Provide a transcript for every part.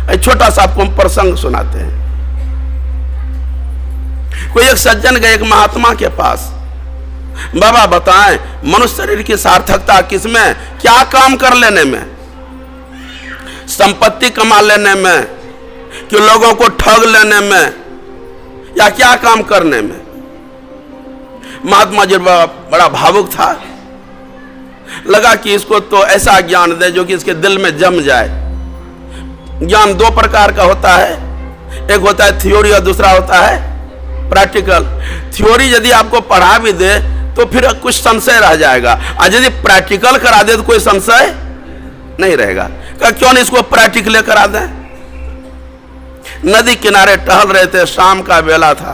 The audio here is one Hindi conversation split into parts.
एक छोटा सा आपको हम प्रसंग सुनाते हैं। कोई एक सज्जन गए एक महात्मा के पास, बाबा बताएं मनुष्य शरीर की सार्थकता किसमें, क्या काम कर लेने में, संपत्ति कमा लेने में कि लोगों को ठग लेने में, या क्या काम करने में। महात्मा जी बड़ा भावुक था, लगा कि इसको तो ऐसा ज्ञान दे जो कि इसके दिल में जम जाए। ज्ञान दो प्रकार का होता है, एक होता है थ्योरी और दूसरा होता है प्रैक्टिकल। थ्योरी यदि आपको पढ़ा भी दे तो फिर कुछ संशय रह जाएगा, और यदि प्रैक्टिकल करा दे तो कोई संशय नहीं रहेगा। क्यों नहीं इसको प्रैक्टिकल करा दें। नदी किनारे टहल रहे थे, शाम का बेला था,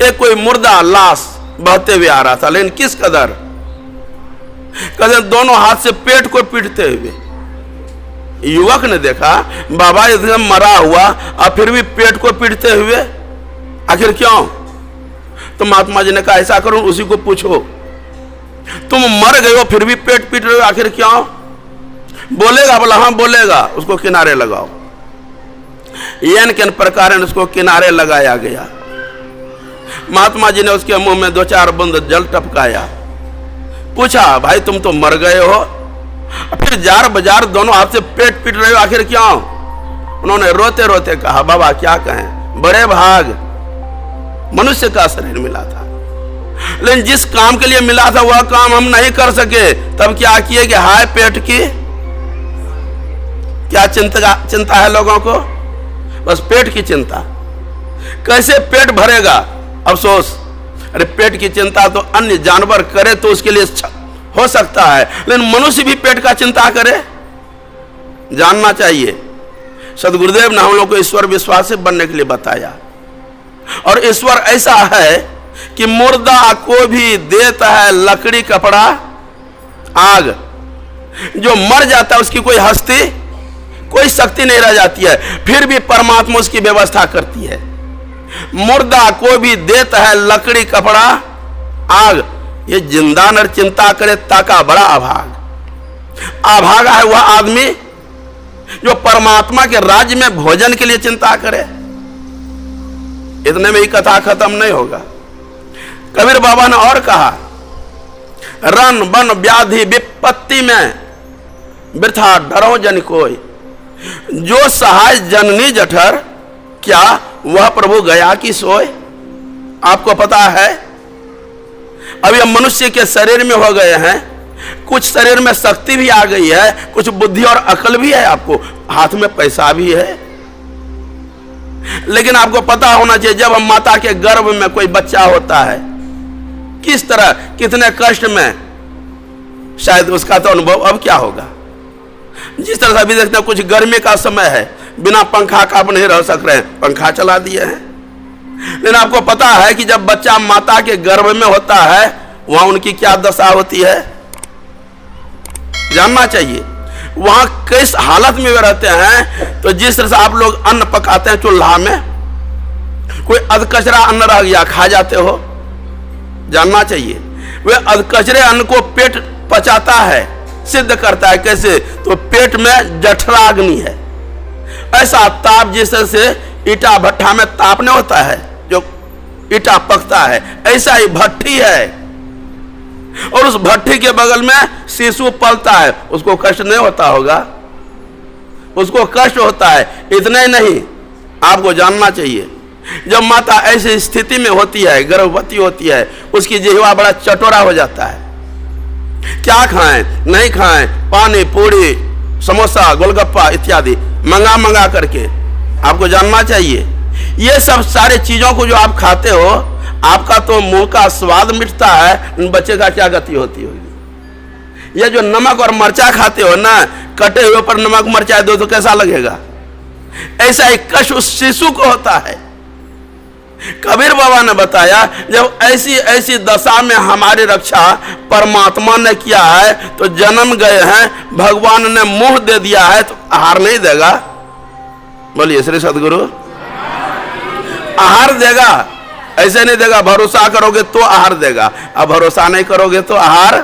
एक कोई मुर्दा लाश बहते हुए आ रहा था, लेकिन किस कदर, कहते दोनों हाथ से पेट को पीटते हुए। युवक ने देखा बाबा एकदम मरा हुआ और फिर भी पेट को पीटते हुए, आखिर क्यों। तो महात्मा जी ने कहा ऐसा करो उसी को पूछो, तुम मर गए हो फिर भी पेट पीट रहे हो, आखिर क्यों। बोलेगा, बोला हाँ बोलेगा, उसको किनारे लगाओ। यन किन प्रकार उसको किनारे लगाया गया। महात्मा जी ने उसके मुंह में 2-4 बूंद जल टपकाया, पूछा भाई तुम तो मर गए हो, फिर जार बाजार दोनों हाथ से पेट पीट रहे हो, आखिर क्यों। उन्होंने रोते रोते कहा बाबा क्या कहें, बड़े भाग मनुष्य का शरीर मिला था, लेकिन जिस काम के लिए मिला था वह काम हम नहीं कर सके। तब क्या किए कि हाय पेट की क्या चिंता है लोगों को, बस पेट की चिंता, कैसे पेट भरेगा अफसोस। अरे पेट की चिंता तो अन्य जानवर करे तो उसके लिए हो सकता है, लेकिन मनुष्य भी पेट का चिंता करे, जानना चाहिए। सदगुरुदेव ने हम लोग को ईश्वर विश्वासी बनने के लिए बताया, और ईश्वर ऐसा है कि मुर्दा को भी देता है लकड़ी कपड़ा आग। जो मर जाता है उसकी कोई हस्ती कोई शक्ति नहीं रह जाती है, फिर भी परमात्मा उसकी व्यवस्था करती है। मुर्दा को भी देता है लकड़ी कपड़ा आग। ये जिंदा नर चिंता करे ताका बड़ा अभागा है वह आदमी जो परमात्मा के राज्य में भोजन के लिए चिंता करे। इतने में ही कथा खत्म नहीं होगा। कबीर बाबा ने और कहा, रन बन व्याधि विपत्ति में वृथा डरो जन कोई, जो सहाय जननी जठर क्या वह प्रभु गया कि सोए। आपको पता है अभी हम मनुष्य के शरीर में हो गए हैं, कुछ शरीर में शक्ति भी आ गई है, कुछ बुद्धि और अकल भी है, आपको हाथ में पैसा भी है, लेकिन आपको पता होना चाहिए जब हम माता के गर्भ में कोई बच्चा होता है किस तरह कितने कष्ट में, शायद उसका तो अनुभव अब क्या होगा। जिस तरह से अभी देखते हैं कुछ गर्मी का समय है, बिना पंखा का आप नहीं रह सक रहे हैं, पंखा चला दिए हैं, लेकिन आपको पता है कि जब बच्चा माता के गर्भ में होता है वहां उनकी क्या दशा होती है, जानना चाहिए। वहां किस हालत में वे रहते हैं। तो जिस तरह से आप लोग अन्न पकाते हैं चूल्हा में, कोई अधकचरा अन्न रह गया खा जाते हो, जानना चाहिए वे अधकचरे अन्न को पेट पचाता है, सिद्ध करता है। कैसे, तो पेट में जठराग्नि है। ऐसा ताप जिस तरह से ईटा भट्ठा में तापने होता है, जो ईटा पकता है, ऐसा ही भट्ठी है, और उस भट्ठी के बगल में शिशु पलता है, उसको कष्ट नहीं होता होगा, उसको कष्ट होता है। इतना ही नहीं, आपको जानना चाहिए जब माता ऐसी स्थिति में होती है, गर्भवती होती है, उसकी जिह्वा बड़ा चटोरा हो जाता है। क्या खाएं नहीं खाएं, पानी पूरी समोसा गोलगप्पा इत्यादि मंगा करके, आपको जानना चाहिए ये सब सारे चीजों को जो आप खाते हो, आपका तो मुंह का स्वाद मिटता है, बच्चे का क्या गति होती होगी। ये जो नमक और मिर्चा खाते हो ना, कटे हुए पर नमक मिर्चा दो तो कैसा लगेगा, ऐसा ही कष्ट उस शिशु को होता है। कबीर बाबा ने बताया जब ऐसी ऐसी दशा में हमारी रक्षा परमात्मा ने किया है, तो जन्म गए हैं, भगवान ने मुंह दे दिया है, तो आहार नहीं देगा। बोलिए श्री सदगुरु। आहार देगा, ऐसे नहीं देगा। भरोसा करोगे तो आहार देगा, अब भरोसा नहीं करोगे तो आहार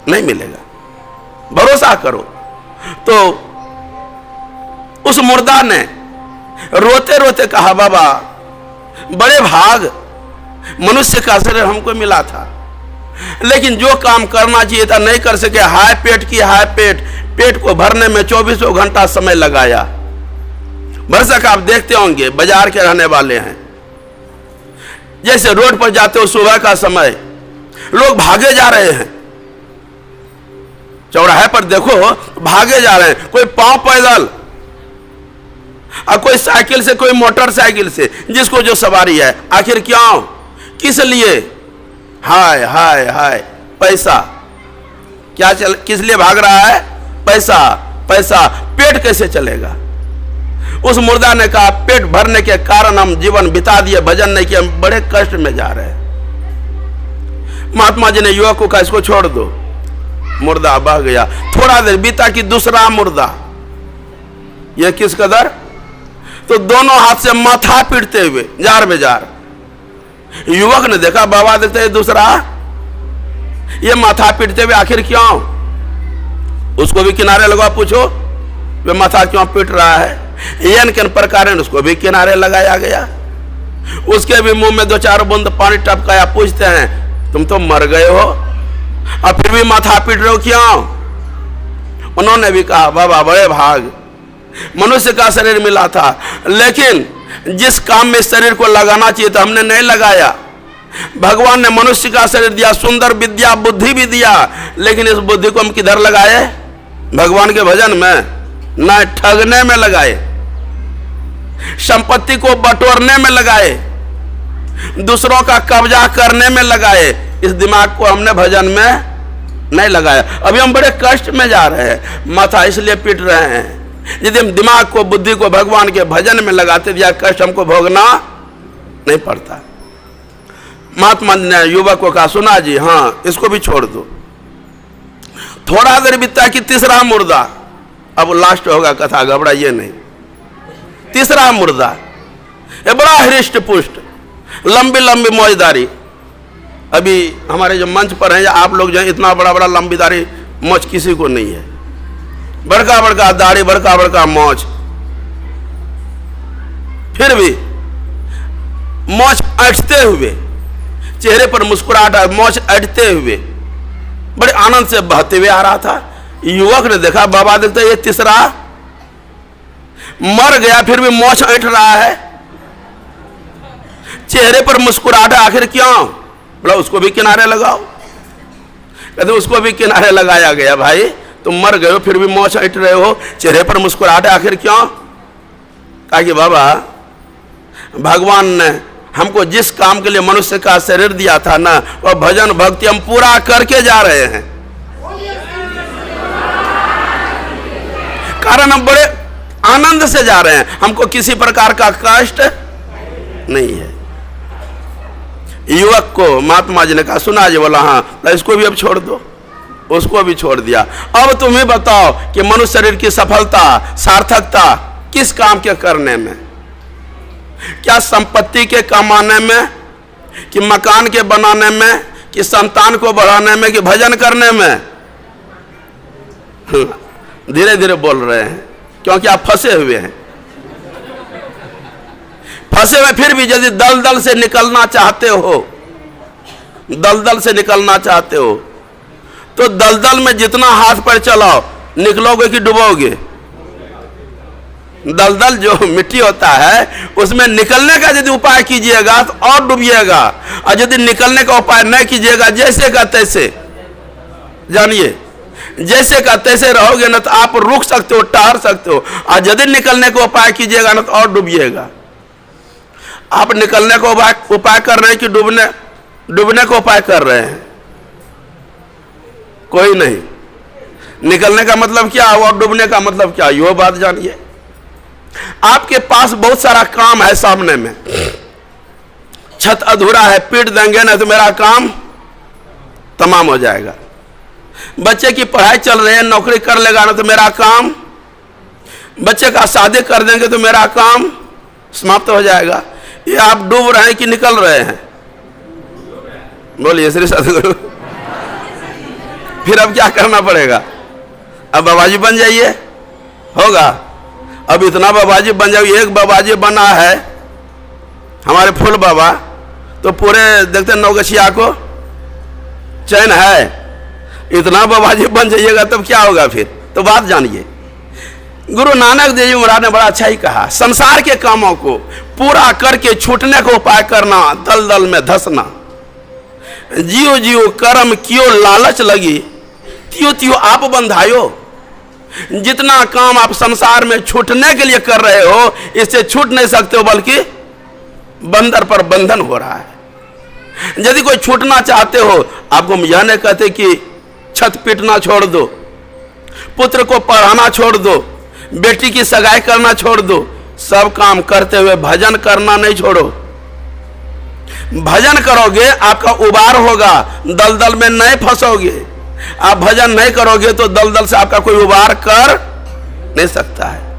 नहीं मिलेगा। भरोसा करो तो उस मुर्दा ने रोते रोते कहा, बाबा बड़े भाग, मनुष्य का शरीर हमको मिला था, लेकिन जो काम करना चाहिए था नहीं कर सके। हाय पेट की हाय पेट को भरने में 24 घंटा समय लगाया। भरसक आप देखते होंगे, बाजार के रहने वाले हैं, जैसे रोड पर जाते हो सुबह का समय, लोग भागे जा रहे हैं, चौराहे पर देखो भागे जा रहे हैं, कोई पांव पैदल और कोई साइकिल से, कोई मोटरसाइकिल से, जिसको जो सवारी है। आखिर क्यों, किस लिए? हाय हाय हाय, पैसा। क्या किस लिए भाग रहा है? पैसा पैसा। पेट कैसे चलेगा? उस मुर्दा ने कहा, पेट भरने के कारण हम जीवन बिता दिए, भजन नहीं किया, हम बड़े कष्ट में जा रहे हैं। महात्मा जी ने युवक को कहा, इसको छोड़ दो। मुर्दा बह गया। थोड़ा देर बीता कि दूसरा मुर्दा, यह किस कदर, तो दोनों हाथ से माथा पीटते हुए जार बेजार। युवक ने देखा, बाबा देखते हैं दूसरा ये माथा पीटते हुए, आखिर क्यों? उसको भी किनारे लगा, पूछो वे माथा क्यों पीट रहा है। यन किन प्रकार उसको भी किनारे लगाया गया। उसके भी मुंह में 2-4 बूंद पानी टपकाया। पूछते हैं, तुम तो मर गए हो और फिर भी माथा पीट रहे हो, क्यों? उन्होंने भी कहा, बाबा बड़े भाग, मनुष्य का शरीर मिला था, लेकिन जिस काम में शरीर को लगाना चाहिए था हमने नहीं लगाया। भगवान ने मनुष्य का शरीर दिया, सुंदर विद्या बुद्धि भी दिया, लेकिन इस बुद्धि को हम किधर लगाए? भगवान के भजन में, न ठगने में लगाए, संपत्ति को बटोरने में लगाए, दूसरों का कब्जा करने में लगाए। इस दिमाग को हमने भजन में नहीं लगाया। अभी हम बड़े कष्ट में जा रहे हैं, माथा इसलिए पीट रहे हैं। यदि हम दिमाग को, बुद्धि को भगवान के भजन में लगाते दिया, कष्ट हमको भोगना नहीं पड़ता। महात्मा ने युवक को कहा, सुना जी, हाँ इसको भी छोड़ दो। थोड़ा देर बीता कि तीसरा मुर्दा, अब लास्ट होगा कथा, घबराइए नहीं। तीसरा मुर्दा, ये बड़ा हृष्ट पुष्ट, लंबी लंबी मौजदारी। अभी हमारे जो मंच पर हैं, आप लोग जो इतना बड़ा बड़ा लंबी दाढ़ी मोछ किसी को नहीं है। बड़का बड़का दाढ़ी, बड़का बड़का मोछ, फिर भी मोछ अटते हुए, चेहरे पर मुस्कुराहट, मोछ अटते हुए, बड़े आनंद से बहते हुए आ रहा था। युवक ने देखा, बाबा देखते ये तीसरा मर गया, फिर भी मोछ ऐंठ रहा है, चेहरे पर मुस्कुराहट, आखिर क्यों? बोला उसको भी किनारे लगाओ। कहते उसको भी किनारे लगाया गया। भाई तुम मर गए हो, फिर भी मोछ ऐंठ रहे हो, चेहरे पर मुस्कुराहट, आखिर क्यों? कहा कि बाबा भगवान ने हमको जिस काम के लिए मनुष्य का शरीर दिया था ना, वह भजन भक्ति हम पूरा करके जा रहे हैं। कारण हम बड़े आनंद से जा रहे हैं, हमको किसी प्रकार का कष्ट नहीं है। युवक को महात्मा जी ने कहा, सुना जी? बोला हाँ। इसको भी अब छोड़ दो। उसको भी छोड़ दिया। अब तुम्हें बताओ कि मनुष्य शरीर की सफलता, सार्थकता किस काम के करने में? क्या संपत्ति के कमाने में, कि मकान के बनाने में, कि संतान को बढ़ाने में, कि भजन करने में? धीरे धीरे बोल रहे हैं क्योंकि आप फंसे हुए हैं। फंसे हुए फिर भी यदि दलदल से निकलना चाहते हो, दलदल से निकलना चाहते हो, तो दलदल में जितना हाथ पर चलाओ, निकलोगे कि डूबोगे? दलदल जो मिट्टी होता है, उसमें निकलने का यदि उपाय कीजिएगा तो और डूबिएगा, और यदि निकलने का उपाय नहीं कीजिएगा, जैसे का तैसे, जानिए जैसे का तैसे रहोगे ना, तो आप रुक सकते हो, ठहर सकते हो, और यदि निकलने का उपाय कीजिएगा ना, तो और डूबिएगा। आप निकलने का उपाय कर रहे हैं कि डूबने का उपाय कर रहे हैं? कोई नहीं। निकलने का मतलब क्या और डूबने का मतलब क्या, यो बात जानिए। आपके पास बहुत सारा काम है सामने में, छत अधूरा है, पीट देंगे ना तो मेरा काम तमाम हो जाएगा। बच्चे की पढ़ाई चल रही है, नौकरी कर लेगा ना तो मेरा काम, बच्चे का शादी कर देंगे तो मेरा काम समाप्त हो जाएगा। ये आप डूब रहे हैं कि निकल रहे हैं? बोलिए श्री सदगुरु। फिर अब क्या करना पड़ेगा? अब बाबाजी बन जाइए, होगा? अब इतना बाबाजी बन जाओ, एक बाबाजी बना है हमारे फूल बाबा, तो पूरे देखते नौगछिया को चैन है। इतना बाबाजी बन जाइएगा तब क्या होगा फिर? तो बात जानिए, गुरु नानक देव जी महाराज ने बड़ा अच्छा ही कहा, संसार के कामों को पूरा करके छूटने को उपाय करना, दल दल में धसना। जियो जियो कर्म कियो लालच लगी, त्यों त्यों आप बंधायो। जितना काम आप संसार में छूटने के लिए कर रहे हो, इससे छूट नहीं सकते हो, बल्कि बंदर पर बंधन हो रहा है। यदि कोई छूटना चाहते हो, आपको यह नहीं कहते कि छत पीटना छोड़ दो, पुत्र को पढ़ाना छोड़ दो, बेटी की सगाई करना छोड़ दो। सब काम करते हुए भजन करना नहीं छोड़ो। भजन करोगे आपका उबार होगा, दलदल में नहीं फंसोगे। आप भजन नहीं करोगे तो दलदल से आपका कोई उबार कर नहीं सकता है।